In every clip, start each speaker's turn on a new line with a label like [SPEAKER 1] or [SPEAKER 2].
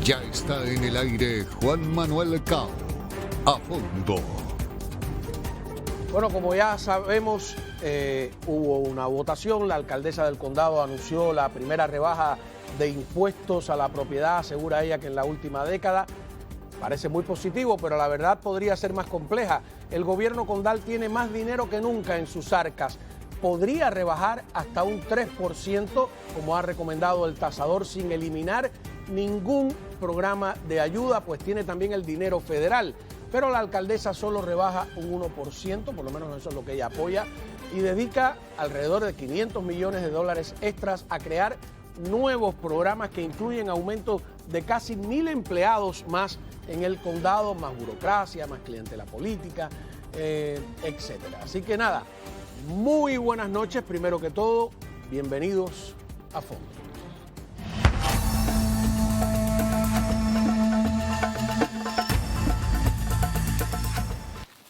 [SPEAKER 1] Ya está en el aire Juan Manuel Cao. A fondo.
[SPEAKER 2] Bueno, como ya sabemos, hubo una votación. La alcaldesa del condado anunció la primera rebaja de impuestos a la propiedad, asegura ella que en la última década. Parece muy positivo, pero la verdad podría ser más compleja. El gobierno condal tiene más dinero que nunca en sus arcas. Podría rebajar hasta un 3%, como ha recomendado el tasador, sin eliminar ningún programa de ayuda, pues tiene también el dinero federal. Pero la alcaldesa solo rebaja un 1%, por lo menos eso es lo que ella apoya, y dedica alrededor de 500 millones de dólares extras a crear nuevos programas que incluyen aumento de casi 1,000 empleados más en el condado, más burocracia, más clientela política, etcétera. Así que nada, muy buenas noches, primero que todo, bienvenidos a Fondo.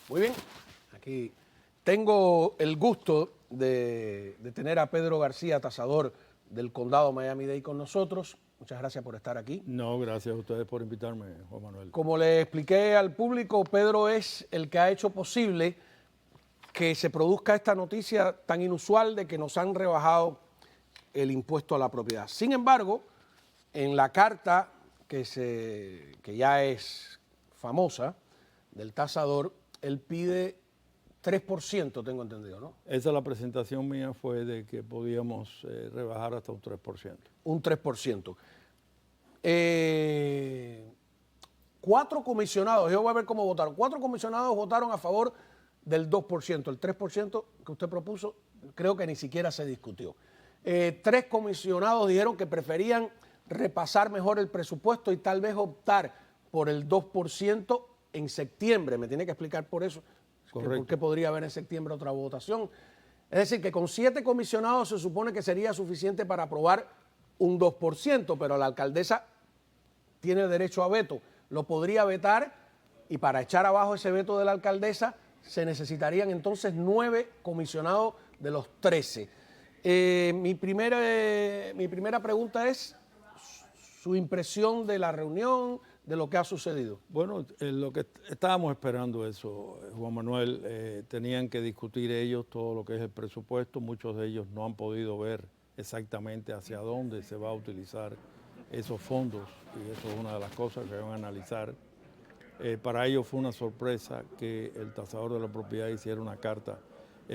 [SPEAKER 2] Muy bien, aquí tengo el gusto de tener a Pedro García, tasador del condado Miami-Dade con nosotros. Muchas gracias por estar aquí.
[SPEAKER 3] No, gracias a ustedes por invitarme, Juan Manuel.
[SPEAKER 2] Como le expliqué al público, Pedro es el que ha hecho posible que se produzca esta noticia tan inusual de que nos han rebajado el impuesto a la propiedad. Sin embargo, en la carta que ya es famosa del tasador, él pide 3%, tengo entendido, ¿no?
[SPEAKER 3] Esa la presentación mía fue de que podíamos rebajar hasta un 3%.
[SPEAKER 2] Un 3%. 4 comisionados, yo voy a ver cómo votaron. 4 comisionados votaron a favor del 2%. El 3% que usted propuso creo que ni siquiera se discutió. 3 comisionados dijeron que preferían repasar mejor el presupuesto y tal vez optar por el 2% en septiembre. Me tiene que explicar por eso. ¿Por qué podría haber en septiembre otra votación? Es decir, que con 7 comisionados se supone que sería suficiente para aprobar un 2%, pero la alcaldesa tiene derecho a veto. Lo podría vetar y para echar abajo ese veto de la alcaldesa se necesitarían entonces 9 comisionados de los 13. Mi primera pregunta es su impresión de la reunión, de lo que ha sucedido.
[SPEAKER 3] Bueno, lo que estábamos esperando eso, Juan Manuel, tenían que discutir ellos todo lo que es el presupuesto. Muchos de ellos no han podido ver exactamente hacia dónde se va a utilizar esos fondos y eso es una de las cosas que van a analizar. Para ellos fue una sorpresa que el tasador de la propiedad hiciera una carta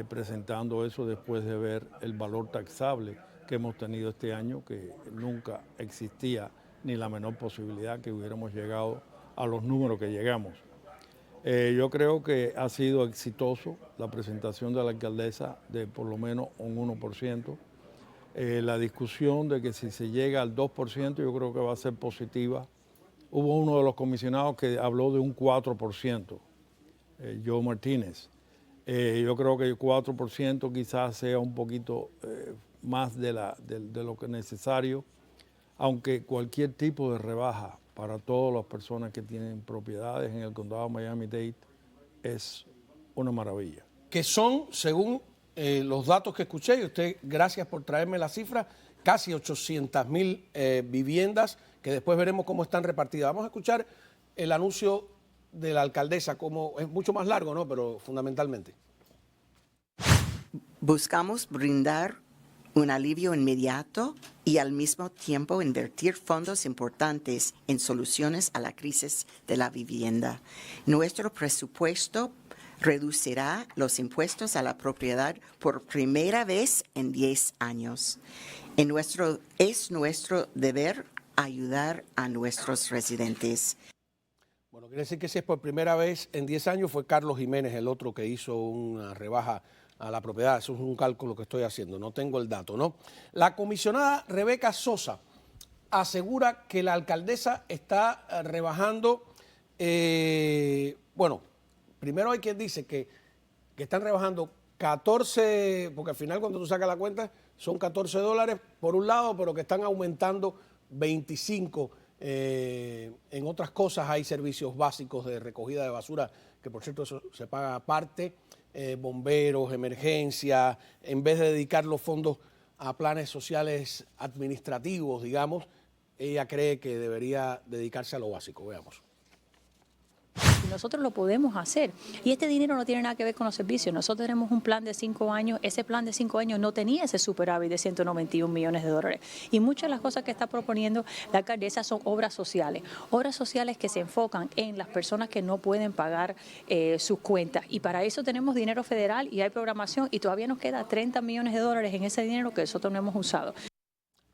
[SPEAKER 3] presentando eso después de ver el valor taxable que hemos tenido este año, que nunca existía ni la menor posibilidad que hubiéramos llegado a los números que llegamos. Yo creo que ha sido exitoso la presentación de la alcaldesa de por lo menos un 1%. La discusión de que si se llega al 2% yo creo que va a ser positiva. Hubo uno de los comisionados que habló de un 4%, Joe Martínez. Yo creo que el 4% quizás sea un poquito más de lo que es necesario, aunque cualquier tipo de rebaja para todas las personas que tienen propiedades en el condado de Miami-Dade es una maravilla.
[SPEAKER 2] Que son, según los datos que escuché, y usted, gracias por traerme la cifra, casi 800,000 viviendas, que después veremos cómo están repartidas. Vamos a escuchar el anuncio de la alcaldesa, como es mucho más largo, ¿no? Pero fundamentalmente.
[SPEAKER 4] Buscamos brindar un alivio inmediato y al mismo tiempo invertir fondos importantes en soluciones a la crisis de la vivienda. Nuestro presupuesto reducirá los impuestos a la propiedad por primera vez en 10 años. Es nuestro deber ayudar a nuestros residentes.
[SPEAKER 2] Bueno, quiere decir que si es por primera vez en 10 años fue Carlos Jiménez el otro que hizo una rebaja a la propiedad. Eso es un cálculo que estoy haciendo, no tengo el dato, ¿no? La comisionada Rebeca Sosa asegura que la alcaldesa está rebajando, bueno, primero hay quien dice que están rebajando 14, porque al final cuando tú sacas la cuenta son $14 por un lado, pero que están aumentando 25. En otras cosas hay servicios básicos de recogida de basura, que por cierto eso se paga aparte, bomberos, emergencia, en vez de dedicar los fondos a planes sociales administrativos, digamos, ella cree que debería dedicarse a lo básico. Veamos.
[SPEAKER 5] Y nosotros lo podemos hacer. Y este dinero no tiene nada que ver con los servicios. Nosotros tenemos un plan de 5 años. Ese plan de 5 años no tenía ese superávit de 191 millones de dólares. Y muchas de las cosas que está proponiendo la alcaldesa son obras sociales. Obras sociales que se enfocan en las personas que no pueden pagar sus cuentas. Y para eso tenemos dinero federal y hay programación. Y todavía nos queda 30 millones de dólares en ese dinero que nosotros no hemos usado.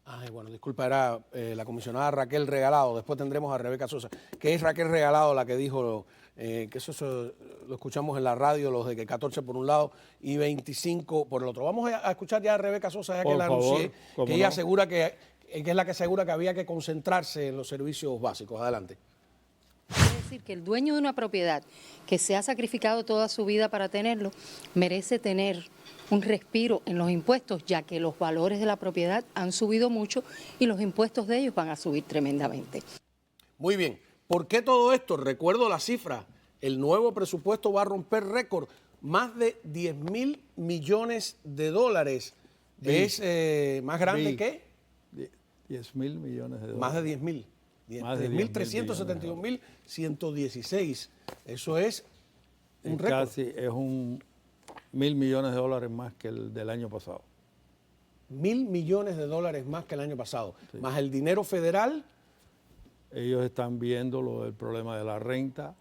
[SPEAKER 2] Ay, bueno, disculpa, era la comisionada Raquel Regalado. Después tendremos a Rebeca Sosa, que es Raquel Regalado la que dijo que eso lo escuchamos en la radio, los de que 14 por un lado y 25 por el otro. Vamos a escuchar ya a Rebeca Sosa, ya que la anuncié, que ella asegura que es la que asegura que había que concentrarse en los servicios básicos. Adelante.
[SPEAKER 6] Es decir, que el dueño de una propiedad que se ha sacrificado toda su vida para tenerlo, merece tener un respiro en los impuestos, ya que los valores de la propiedad han subido mucho y los impuestos de ellos van a subir tremendamente.
[SPEAKER 2] Muy bien. ¿Por qué todo esto? Recuerdo la cifra. El nuevo presupuesto va a romper récord. Más de 10.000 millones de dólares. ¿Es más grande que?
[SPEAKER 3] 10.000 millones de dólares.
[SPEAKER 2] Más de 10.000. 10.371.116. Eso es un récord.
[SPEAKER 3] Casi es un 1.000 millones de dólares más que el del año pasado.
[SPEAKER 2] 1.000 millones de dólares más que el año pasado. Sí. Más el dinero federal.
[SPEAKER 3] Ellos están viendo lo del problema de la renta,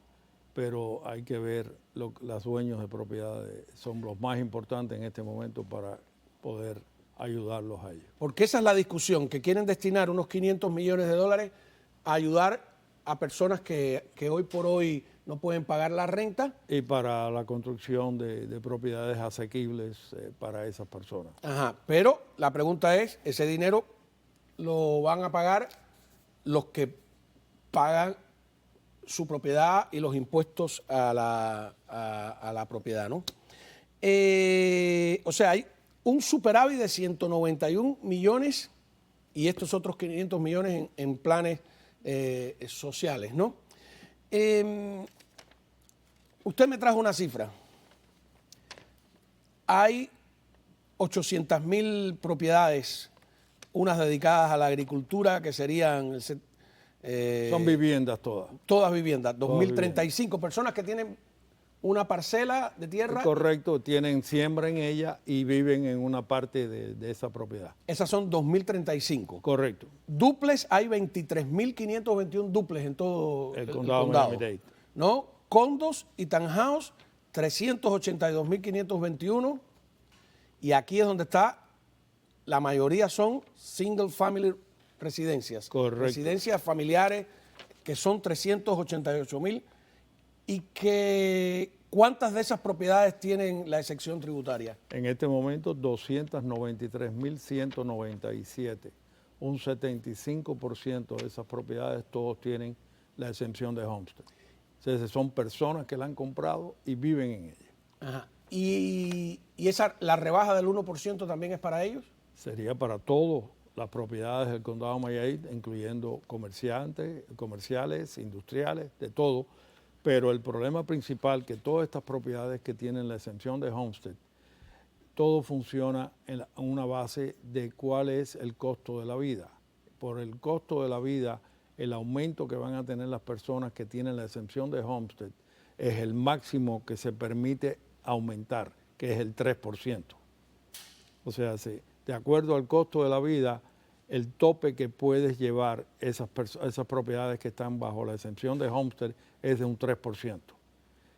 [SPEAKER 3] pero hay que ver, los dueños de propiedades son los más importantes en este momento para poder ayudarlos a ellos.
[SPEAKER 2] Porque esa es la discusión, que quieren destinar unos 500 millones de dólares a ayudar a personas que hoy por hoy no pueden pagar la renta.
[SPEAKER 3] Y para la construcción de propiedades asequibles para esas personas.
[SPEAKER 2] Ajá, pero la pregunta es, ¿ese dinero lo van a pagar los que pagan su propiedad y los impuestos a la propiedad, ¿no? O sea, hay un superávit de 191 millones y estos otros 500 millones en planes sociales, ¿no? Usted me trajo una cifra. Hay 800.000 propiedades, unas dedicadas a la agricultura, que serían...
[SPEAKER 3] son viviendas todas.
[SPEAKER 2] Todas viviendas, 2.035 personas que tienen una parcela de tierra.
[SPEAKER 3] Correcto, siembra en ella y viven en una parte de esa propiedad.
[SPEAKER 2] Esas son 2.035.
[SPEAKER 3] Correcto.
[SPEAKER 2] Duples, hay 23.521 duples en todo
[SPEAKER 3] el condado.
[SPEAKER 2] ¿No? Condos y townhouse, 382.521. Y aquí es donde está, la mayoría son single family residencias.
[SPEAKER 3] Correcto.
[SPEAKER 2] Residencias familiares, que son 388.000. ¿Y cuántas de esas propiedades tienen la exención tributaria?
[SPEAKER 3] En este momento, 293.197. Un 75% de esas propiedades, todos tienen la exención de homestead. O sea, son personas que la han comprado y viven en ella.
[SPEAKER 2] Ajá. ¿Y la rebaja del 1% también es para ellos?
[SPEAKER 3] Sería para todas las propiedades del condado de Miami-Dade, incluyendo comerciales, industriales, de todo. Pero el problema principal que todas estas propiedades que tienen la exención de homestead, todo funciona en una base de cuál es el costo de la vida. Por el costo de la vida, el aumento que van a tener las personas que tienen la exención de homestead es el máximo que se permite aumentar, que es el 3%. O sea, de acuerdo al costo de la vida, el tope que puedes llevar esas propiedades que están bajo la exención de homestead es de un 3%.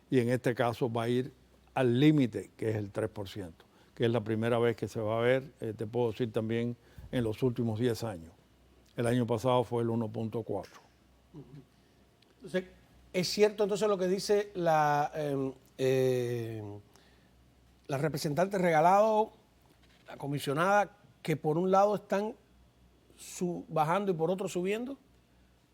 [SPEAKER 3] Y en este caso va a ir al límite, que es el 3%, que es la primera vez que se va a ver, te puedo decir también, en los últimos 10 años. El año pasado fue el 1.4.
[SPEAKER 2] Entonces, ¿es cierto entonces lo que dice la representante Regalado, la comisionada, que por un lado están bajando y por otro subiendo?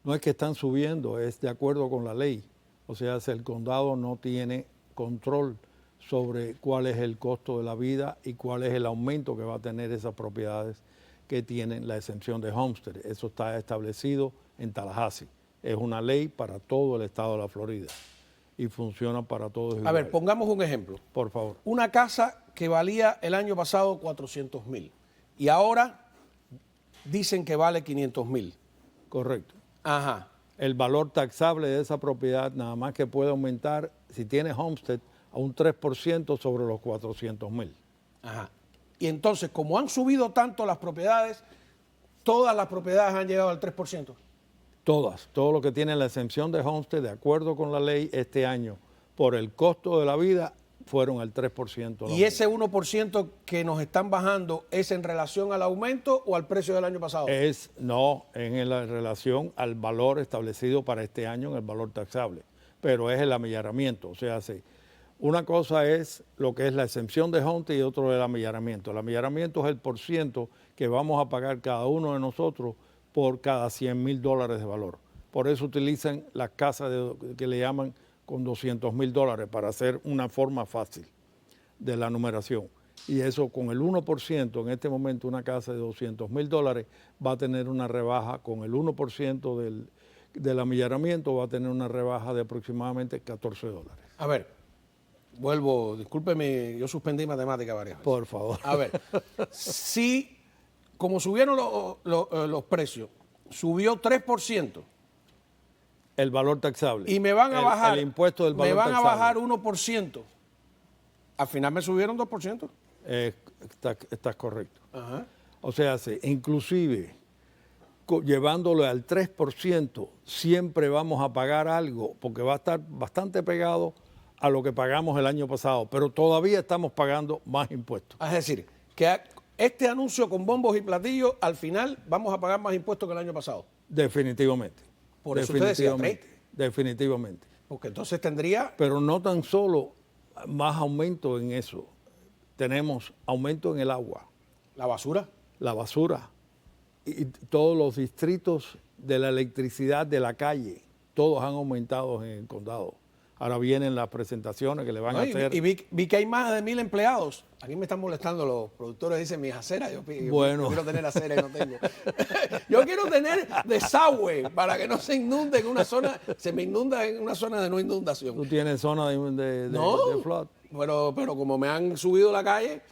[SPEAKER 3] No es que están subiendo, es de acuerdo con la ley. O sea, si el condado no tiene control sobre cuál es el costo de la vida y cuál es el aumento que va a tener esas propiedades que tienen la exención de homestead. Eso está establecido en Tallahassee. Es una ley para todo el estado de la Florida y funciona para todos.
[SPEAKER 2] A ver, pongamos un ejemplo.
[SPEAKER 3] Por favor.
[SPEAKER 2] Una casa que valía el año pasado 400.000 y ahora dicen que vale 500.000.
[SPEAKER 3] Correcto.
[SPEAKER 2] Ajá.
[SPEAKER 3] El valor taxable de esa propiedad nada más que puede aumentar, si tiene homestead, a un 3% sobre los 400,000.
[SPEAKER 2] Ajá. Y entonces, como han subido tanto las propiedades, todas las propiedades han llegado al 3%.
[SPEAKER 3] Todas, todo lo que tiene la exención de homestead, de acuerdo con la ley, este año, por el costo de la vida, fueron al 3%.
[SPEAKER 2] ¿Y ese 1% que nos están bajando es en relación al aumento o al precio del año pasado?
[SPEAKER 3] No, en la relación al valor establecido para este año en el valor taxable, pero es el amillaramiento. O sea, una cosa es lo que es la exención de homestead y otro es el amillaramiento. El amillaramiento es el % que vamos a pagar cada uno de nosotros por cada $100,000 de valor. Por eso utilizan las casas que le llaman con $200,000 para hacer una forma fácil de la numeración. Y eso con el 1%, en este momento una casa de $200,000 va a tener una rebaja, con el 1% del amillaramiento va a tener una rebaja de aproximadamente $14.
[SPEAKER 2] A ver, vuelvo, discúlpeme, yo suspendí matemática varias veces.
[SPEAKER 3] Por favor.
[SPEAKER 2] A ver, si como subieron los precios, subió 3%.
[SPEAKER 3] El valor taxable.
[SPEAKER 2] Y me van a bajar.
[SPEAKER 3] El impuesto del valor taxable.
[SPEAKER 2] Me van a bajar 1%. Al final me subieron 2%.
[SPEAKER 3] Estás correcto.
[SPEAKER 2] Ajá.
[SPEAKER 3] O sea, inclusive llevándolo al 3%, siempre vamos a pagar algo, porque va a estar bastante pegado a lo que pagamos el año pasado, pero todavía estamos pagando más impuestos.
[SPEAKER 2] Es decir, que este anuncio con bombos y platillos, al final vamos a pagar más impuestos que el año pasado.
[SPEAKER 3] Definitivamente.
[SPEAKER 2] Por eso usted decía 3.
[SPEAKER 3] Definitivamente.
[SPEAKER 2] Porque entonces tendría...
[SPEAKER 3] Pero no tan solo más aumento en eso. Tenemos aumento en el agua.
[SPEAKER 2] ¿La basura?
[SPEAKER 3] La basura. Y todos los distritos de la electricidad de la calle, todos han aumentado en el condado. Ahora vienen las presentaciones que le van a hacer.
[SPEAKER 2] Y vi que hay más de 1,000 empleados. Aquí me están molestando los productores, dicen mis aceras. Yo quiero tener aceras y no tengo. Yo quiero tener desagüe para que no se inunde en una zona, se me inunda en una zona de no inundación.
[SPEAKER 3] ¿Tú tienes zona de flood?
[SPEAKER 2] Pero como me han subido la calle,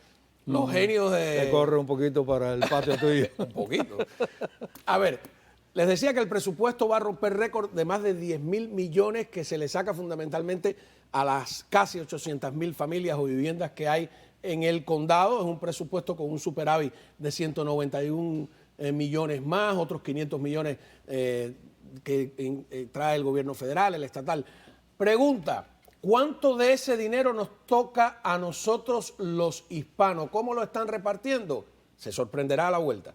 [SPEAKER 2] los genios de...
[SPEAKER 3] Te corre un poquito para el patio tuyo.
[SPEAKER 2] Un poquito. A ver, les decía que el presupuesto va a romper récord de más de 10,000 millones que se le saca fundamentalmente a las casi 800,000 familias o viviendas que hay en el condado. Es un presupuesto con un superávit de 191 millones más, otros 500 millones que trae el gobierno federal, el estatal. Pregunta, ¿cuánto de ese dinero nos toca a nosotros los hispanos? ¿Cómo lo están repartiendo? Se sorprenderá a la vuelta.